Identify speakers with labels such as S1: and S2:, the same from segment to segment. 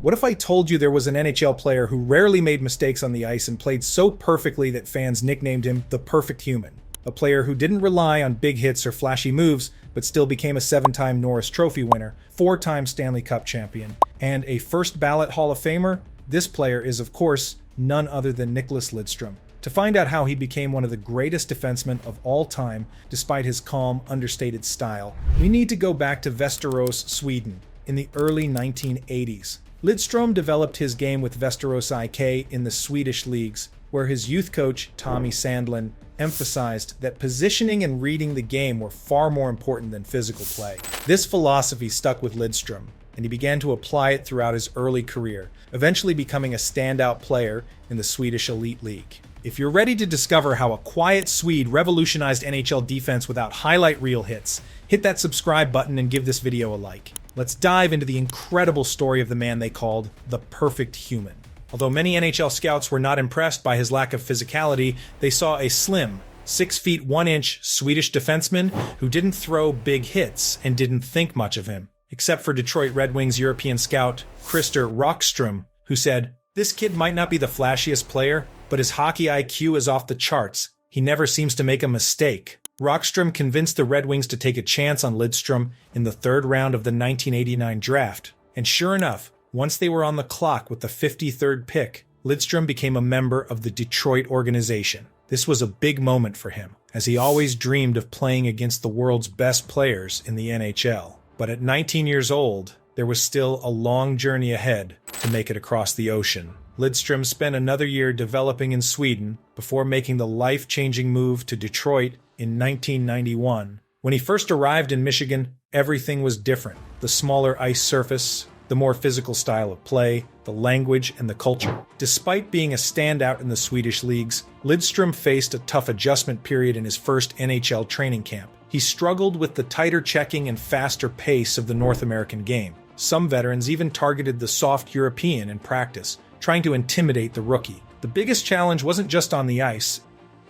S1: What if I told you there was an NHL player who rarely made mistakes on the ice and played so perfectly that fans nicknamed him the perfect human? A player who didn't rely on big hits or flashy moves, but still became a 7-time Norris Trophy winner, 4-time Stanley Cup champion, and a first-ballot Hall of Famer. This player is, of course, none other than Nicklas Lidström. To find out how he became one of the greatest defensemen of all time, despite his calm, understated style, we need to go back to Västerås, Sweden, in the early 1980s. Lidström developed his game with Västerås IK in the Swedish leagues, where his youth coach, Tommy Sandlin, emphasized that positioning and reading the game were far more important than physical play. This philosophy stuck with Lidström, and he began to apply it throughout his early career, eventually becoming a standout player in the Swedish Elite League. If you're ready to discover how a quiet Swede revolutionized NHL defense without highlight reel hits, hit that subscribe button and give this video a like. Let's dive into the incredible story of the man they called the perfect human. Although many NHL scouts were not impressed by his lack of physicality, they saw a slim, 6 feet 1 inch Swedish defenseman who didn't throw big hits and didn't think much of him, except for Detroit Red Wings European scout Christer Rockström, who said, "This kid might not be the flashiest player, but his hockey IQ is off the charts. He never seems to make a mistake." Rockström convinced the Red Wings to take a chance on Lidström in the 3rd round of the 1989 draft. And sure enough, once they were on the clock with the 53rd pick, Lidström became a member of the Detroit organization. This was a big moment for him, as he always dreamed of playing against the world's best players in the NHL. But at 19 years old, there was still a long journey ahead to make it across the ocean. Lidström spent another year developing in Sweden before making the life-changing move to Detroit in 1991. When he first arrived in Michigan, everything was different. The smaller ice surface, the more physical style of play, the language, and the culture. Despite being a standout in the Swedish leagues, Lidström faced a tough adjustment period in his first NHL training camp. He struggled with the tighter checking and faster pace of the North American game. Some veterans even targeted the soft European in practice, trying to intimidate the rookie. The biggest challenge wasn't just on the ice,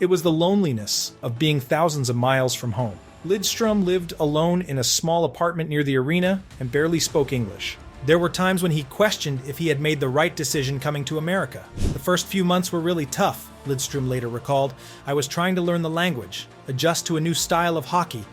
S1: it was the loneliness of being thousands of miles from home. Lidström lived alone in a small apartment near the arena and barely spoke English. There were times when he questioned if he had made the right decision coming to America. The first few months were really tough, Lidström later recalled. "I was trying to learn the language, adjust to a new style of hockey,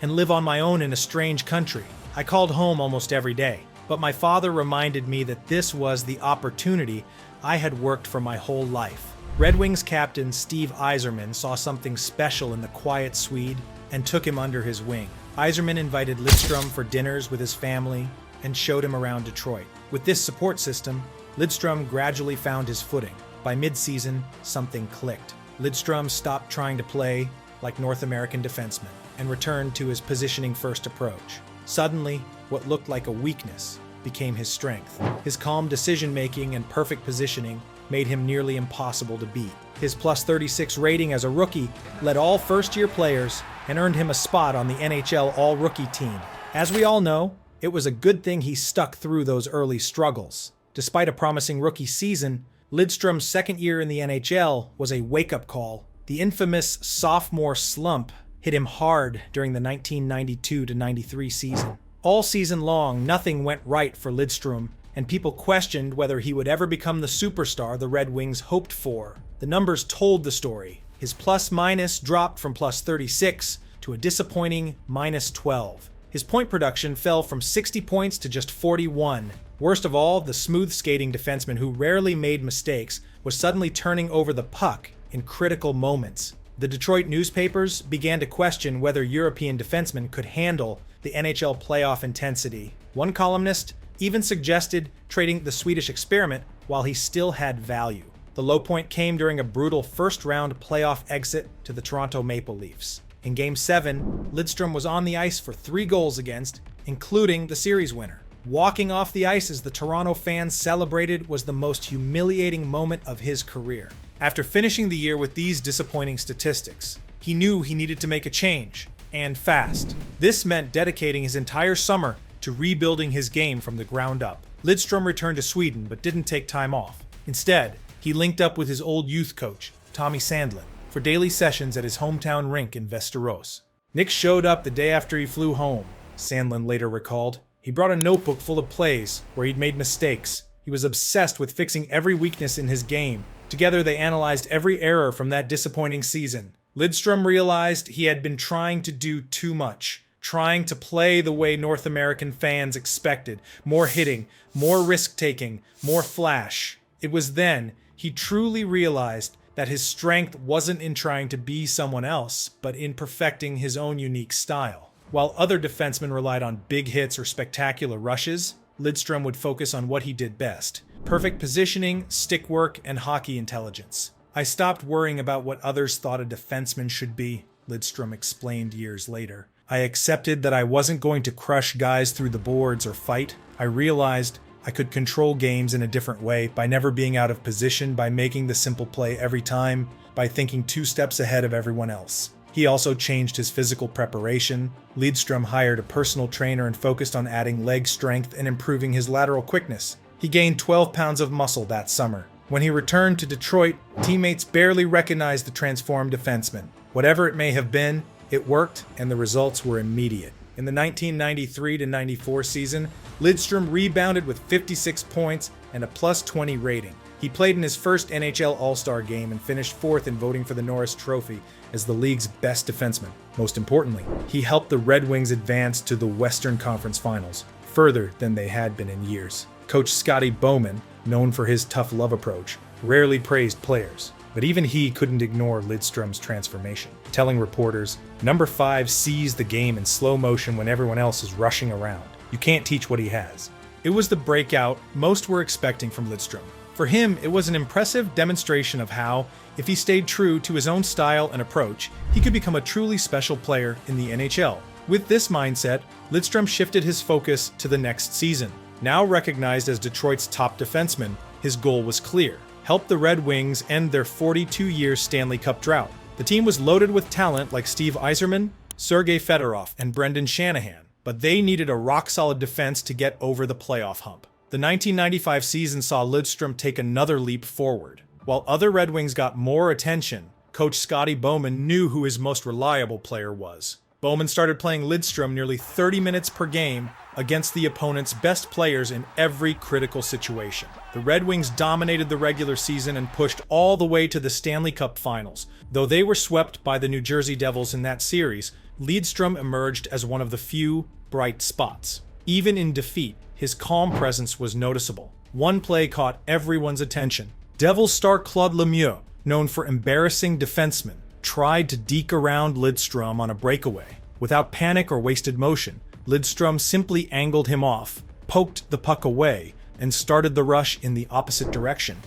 S1: and live on my own in a strange country. I called home almost every day, but my father reminded me that this was the opportunity I had worked for my whole life." Red Wings captain Steve Yzerman saw something special in the quiet Swede and took him under his wing. Yzerman invited Lidström for dinners with his family and showed him around Detroit. With this support system, Lidström gradually found his footing. By mid-season, something clicked. Lidström stopped trying to play like North American defensemen and returned to his positioning-first approach. Suddenly, what looked like a weakness became his strength. His calm decision-making and perfect positioning made him nearly impossible to beat. His +36 rating as a rookie led all first-year players and earned him a spot on the NHL All-Rookie team. As we all know, it was a good thing he stuck through those early struggles. Despite a promising rookie season, Lidström's second year in the NHL was a wake-up call. The infamous sophomore slump hit him hard during the 1992-93 season. All season long, nothing went right for Lidström, and people questioned whether he would ever become the superstar the Red Wings hoped for. The numbers told the story. His plus-minus dropped from +36 to a disappointing -12. His point production fell from 60 points to just 41. Worst of all, the smooth-skating defenseman who rarely made mistakes was suddenly turning over the puck in critical moments. The Detroit newspapers began to question whether European defensemen could handle the NHL playoff intensity. One columnist even suggested trading the Swedish experiment while he still had value. The low point came during a brutal first-round playoff exit to the Toronto Maple Leafs. In Game 7, Lidström was on the ice for 3 goals against, including the series winner. Walking off the ice as the Toronto fans celebrated was the most humiliating moment of his career. After finishing the year with these disappointing statistics, he knew he needed to make a change, and fast. This meant dedicating his entire summer to rebuilding his game from the ground up. Lidström returned to Sweden but didn't take time off. Instead, he linked up with his old youth coach, Tommy Sandlin, for daily sessions at his hometown rink in Västerås. Nick showed up the day after he flew home, Sandlin later recalled. He brought a notebook full of plays where he'd made mistakes He was obsessed with fixing every weakness in his game. Together, they analyzed every error from that disappointing season. Lidström realized he had been trying to do too much, trying to play the way North American fans expected. More hitting, more risk-taking, more flash. It was then he truly realized that his strength wasn't in trying to be someone else, but in perfecting his own unique style. While other defensemen relied on big hits or spectacular rushes, Lidström would focus on what he did best: perfect positioning, stick work, and hockey intelligence. "I stopped worrying about what others thought a defenseman should be," Lidström explained years later. "I accepted that I wasn't going to crush guys through the boards or fight. I realized I could control games in a different way, by never being out of position, by making the simple play every time, by thinking 2 steps ahead of everyone else." He also changed his physical preparation. Lidström hired a personal trainer and focused on adding leg strength and improving his lateral quickness. He gained 12 pounds of muscle that summer. When he returned to Detroit, teammates barely recognized the transformed defenseman. Whatever it may have been, it worked, and the results were immediate. In the 1993-94 season, Lidström rebounded with 56 points and a +20 rating. He played in his first NHL All-Star game and finished 4th in voting for the Norris Trophy as the league's best defenseman. Most importantly, he helped the Red Wings advance to the Western Conference Finals, further than they had been in years. Coach Scotty Bowman, known for his tough love approach, rarely praised players, but even he couldn't ignore Lidström's transformation, telling reporters, "Number 5 sees the game in slow motion when everyone else is rushing around. You can't teach what he has." It was the breakout most were expecting from Lidström. For him, it was an impressive demonstration of how, if he stayed true to his own style and approach, he could become a truly special player in the NHL. With this mindset, Lidström shifted his focus to the next season. Now recognized as Detroit's top defenseman, his goal was clear: help the Red Wings end their 42-year Stanley Cup drought. The team was loaded with talent like Steve Yzerman, Sergei Fedorov, and Brendan Shanahan, but they needed a rock-solid defense to get over the playoff hump. The 1995 season saw Lidström take another leap forward. While other Red Wings got more attention, Coach Scotty Bowman knew who his most reliable player was. Bowman started playing Lidström nearly 30 minutes per game against the opponent's best players in every critical situation. The Red Wings dominated the regular season and pushed all the way to the Stanley Cup Finals. Though they were swept by the New Jersey Devils in that series, Lidström emerged as one of the few bright spots. Even in defeat, his calm presence was noticeable. One play caught everyone's attention. Devils star Claude Lemieux, known for embarrassing defensemen, tried to deke around Lidström on a breakaway. Without panic or wasted motion, Lidström simply angled him off, poked the puck away, and started the rush in the opposite direction.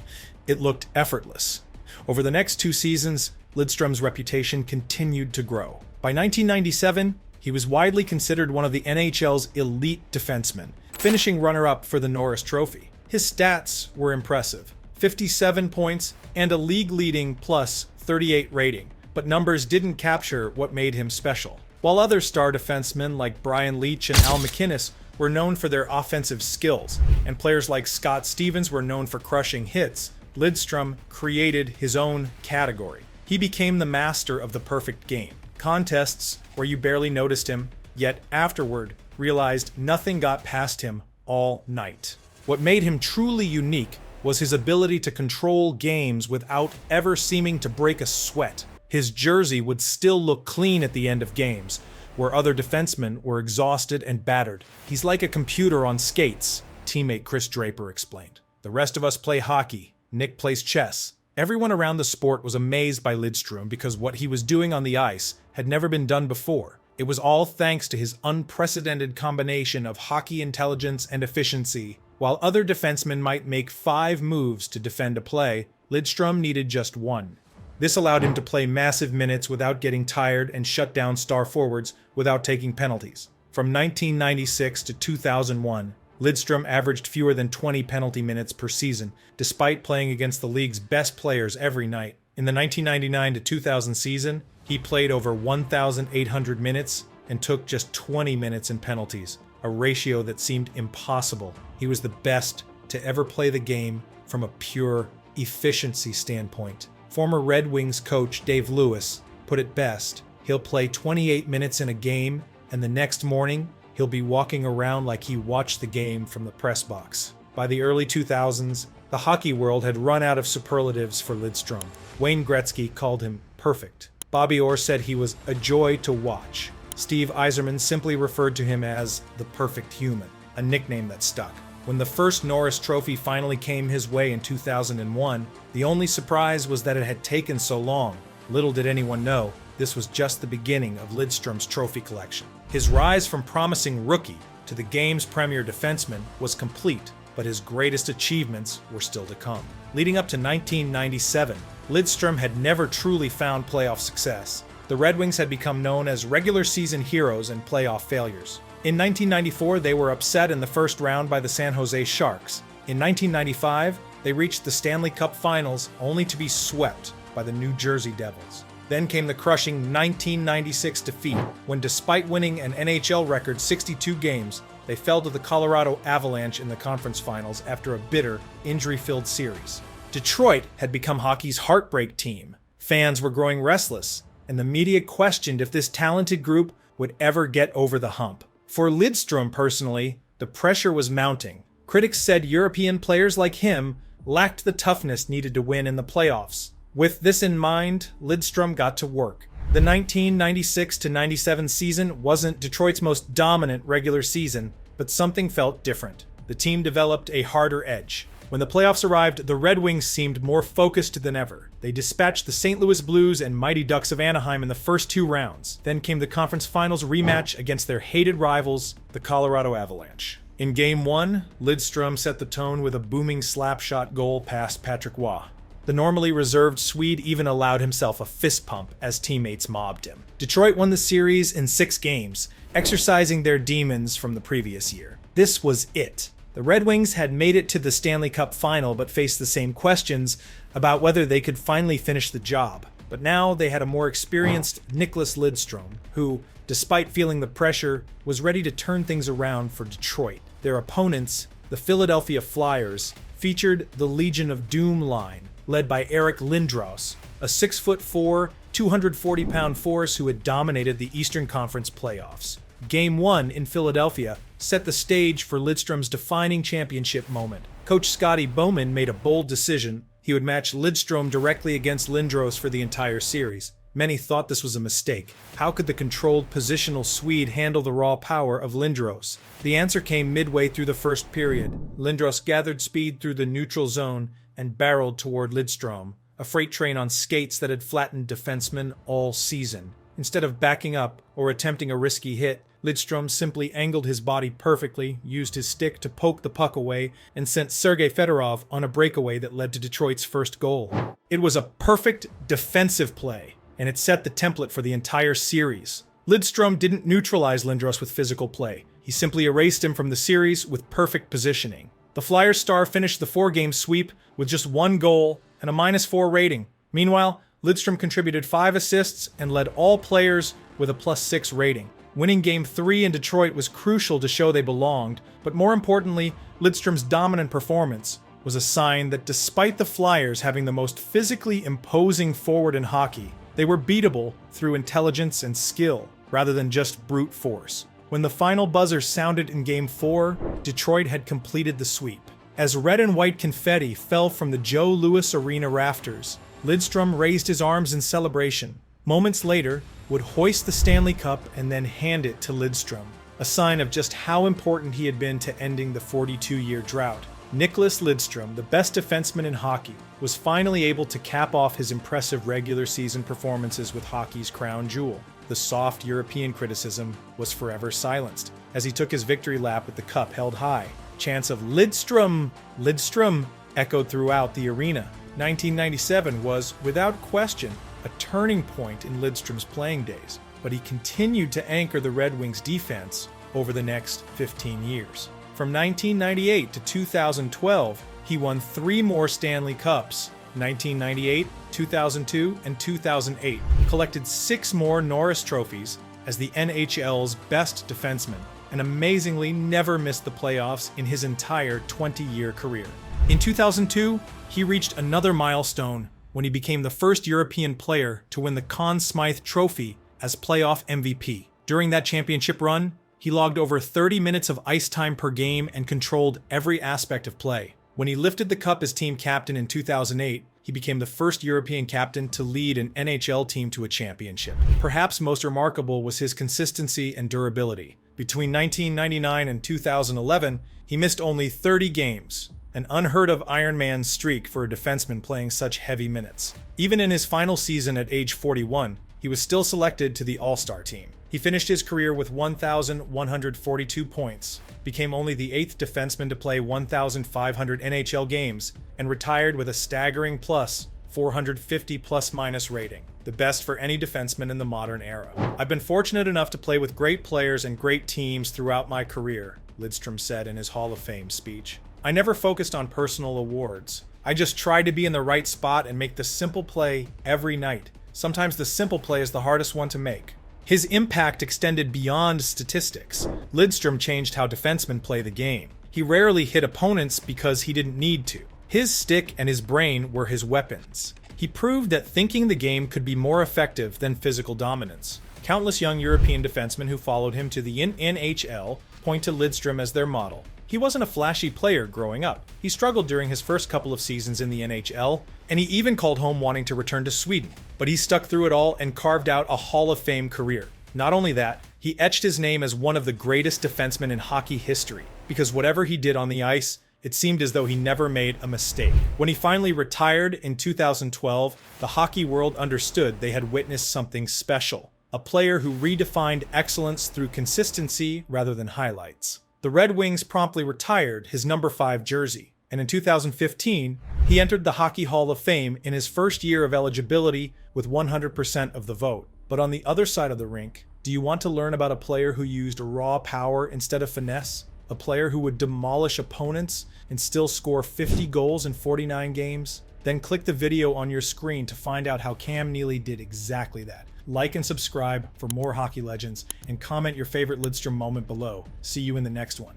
S1: It looked effortless. Over the next 2 seasons, Lidström's reputation continued to grow. By 1997, he was widely considered one of the NHL's elite defensemen, finishing runner-up for the Norris Trophy. His stats were impressive: 57 points and a league-leading +38 rating, but numbers didn't capture what made him special. While other star defensemen like Brian Leetch and Al MacInnis were known for their offensive skills, and players like Scott Stevens were known for crushing hits, Lidström created his own category. He became the master of the perfect game. Contests where you barely noticed him, yet afterward realized nothing got past him all night. What made him truly unique was his ability to control games without ever seeming to break a sweat. His jersey would still look clean at the end of games, where other defensemen were exhausted and battered. "He's like a computer on skates," teammate Chris Draper explained. "The rest of us play hockey. Nick plays chess." Everyone around the sport was amazed by Lidström because what he was doing on the ice had never been done before. It was all thanks to his unprecedented combination of hockey intelligence and efficiency. While other defensemen might make 5 moves to defend a play, Lidström needed just 1. This allowed him to play massive minutes without getting tired and shut down star forwards without taking penalties. From 1996 to 2001, Lidström averaged fewer than 20 penalty minutes per season, despite playing against the league's best players every night. In the 1999 to 2000 season, he played over 1,800 minutes and took just 20 minutes in penalties, a ratio that seemed impossible. He was the best to ever play the game from a pure efficiency standpoint. Former Red Wings coach Dave Lewis put it best: he'll play 28 minutes in a game, and the next morning, he'll be walking around like he watched the game from the press box. By the early 2000s, the hockey world had run out of superlatives for Lidström. Wayne Gretzky called him perfect. Bobby Orr said he was a joy to watch. Steve Yzerman simply referred to him as the perfect human, a nickname that stuck. When the first Norris Trophy finally came his way in 2001, the only surprise was that it had taken so long. Little did anyone know, this was just the beginning of Lidström's trophy collection. His rise from promising rookie to the game's premier defenseman was complete, but his greatest achievements were still to come. Leading up to 1997, Lidström had never truly found playoff success. The Red Wings had become known as regular season heroes and playoff failures. In 1994, they were upset in the first round by the San Jose Sharks. In 1995, they reached the Stanley Cup Finals only to be swept by the New Jersey Devils. Then came the crushing 1996 defeat, when despite winning an NHL record 62 games, they fell to the Colorado Avalanche in the conference finals after a bitter, injury-filled series. Detroit had become hockey's heartbreak team. Fans were growing restless, and the media questioned if this talented group would ever get over the hump. For Lidström personally, the pressure was mounting. Critics said European players like him lacked the toughness needed to win in the playoffs. With this in mind, Lidström got to work. The 1996-97 season wasn't Detroit's most dominant regular season, but something felt different. The team developed a harder edge. When the playoffs arrived, the Red Wings seemed more focused than ever. They dispatched the St. Louis Blues and Mighty Ducks of Anaheim in the first two rounds. Then came the conference finals rematch against their hated rivals, the Colorado Avalanche. In Game 1, Lidström set the tone with a booming slap-shot goal past Patrick Waugh. The normally reserved Swede even allowed himself a fist pump as teammates mobbed him. Detroit won the series in 6 games, exercising their demons from the previous year. This was it. The Red Wings had made it to the Stanley Cup final but faced the same questions about whether they could finally finish the job. But now they had a more experienced Nicklas Lidström, who, despite feeling the pressure, was ready to turn things around for Detroit. Their opponents, the Philadelphia Flyers, featured the Legion of Doom line, led by Eric Lindros, a 6'4", 240-pound force who had dominated the Eastern Conference playoffs. Game 1 in Philadelphia set the stage for Lidström's defining championship moment. Coach Scotty Bowman made a bold decision. He would match Lidström directly against Lindros for the entire series. Many thought this was a mistake. How could the controlled positional Swede handle the raw power of Lindros? The answer came midway through the first period. Lindros gathered speed through the neutral zone and barreled toward Lidström, a freight train on skates that had flattened defensemen all season. Instead of backing up or attempting a risky hit, Lidström simply angled his body perfectly, used his stick to poke the puck away, and sent Sergei Fedorov on a breakaway that led to Detroit's first goal. It was a perfect defensive play, and it set the template for the entire series. Lidström didn't neutralize Lindros with physical play. He simply erased him from the series with perfect positioning. The Flyers star finished the 4-game sweep with just 1 goal and a -4 rating. Meanwhile, Lidström contributed 5 assists and led all players with a +6 rating. Winning Game 3 in Detroit was crucial to show they belonged, but more importantly, Lidström's dominant performance was a sign that despite the Flyers having the most physically imposing forward in hockey, they were beatable through intelligence and skill, rather than just brute force. When the final buzzer sounded in Game 4, Detroit had completed the sweep. As red and white confetti fell from the Joe Louis Arena rafters, Lidström raised his arms in celebration. Moments later, would hoist the Stanley Cup and then hand it to Lidström, a sign of just how important he had been to ending the 42-year drought. Nicklas Lidström, the best defenseman in hockey, was finally able to cap off his impressive regular season performances with hockey's crown jewel. The soft European criticism was forever silenced as he took his victory lap with the cup held high. Chants of Lidström, Lidström echoed throughout the arena. 1997 was, without question, a turning point in Lidström's playing days, but he continued to anchor the Red Wings defense over the next 15 years. From 1998 to 2012, he won 3 more Stanley Cups, 1998, 2002, and 2008, collected 6 more Norris Trophies as the NHL's best defenseman, and amazingly never missed the playoffs in his entire 20-year career. In 2002, he reached another milestone when he became the first European player to win the Conn Smythe Trophy as playoff MVP. During that championship run, He logged over 30 minutes of ice time per game and controlled every aspect of play. When he lifted the cup as team captain in 2008, he became the first European captain to lead an NHL team to a championship. Perhaps most remarkable was his consistency and durability. Between 1999 and 2011, he missed only 30 games, an unheard-of Iron Man streak for a defenseman playing such heavy minutes. Even in his final season at age 41, he was still selected to the All-Star team. He finished his career with 1,142 points, became only the 8th defenseman to play 1,500 NHL games, and retired with a staggering plus 450 plus-minus rating, the best for any defenseman in the modern era. I've been fortunate enough to play with great players and great teams throughout my career, Lidström said in his Hall of Fame speech. I never focused on personal awards. I just tried to be in the right spot and make the simple play every night. Sometimes the simple play is the hardest one to make. His impact extended beyond statistics. Lidström changed how defensemen play the game. He rarely hit opponents because he didn't need to. His stick and his brain were his weapons. He proved that thinking the game could be more effective than physical dominance. Countless young European defensemen who followed him to the NHL point to Lidström as their model. He wasn't a flashy player growing up. He struggled during his first couple of seasons in the NHL, and he even called home wanting to return to Sweden. But he stuck through it all and carved out a Hall of Fame career. Not only that, he etched his name as one of the greatest defensemen in hockey history, because whatever he did on the ice, it seemed as though he never made a mistake. When he finally retired in 2012, the hockey world understood they had witnessed something special. A player who redefined excellence through consistency rather than highlights. The Red Wings promptly retired his number 5 jersey, and in 2015, he entered the Hockey Hall of Fame in his first year of eligibility with 100% of the vote. But on the other side of the rink, do you want to learn about a player who used raw power instead of finesse? A player who would demolish opponents and still score 50 goals in 49 games? Then click the video on your screen to find out how Cam Neely did exactly that. Like and subscribe for more hockey legends, and comment your favorite Lidström moment below. See you in the next one.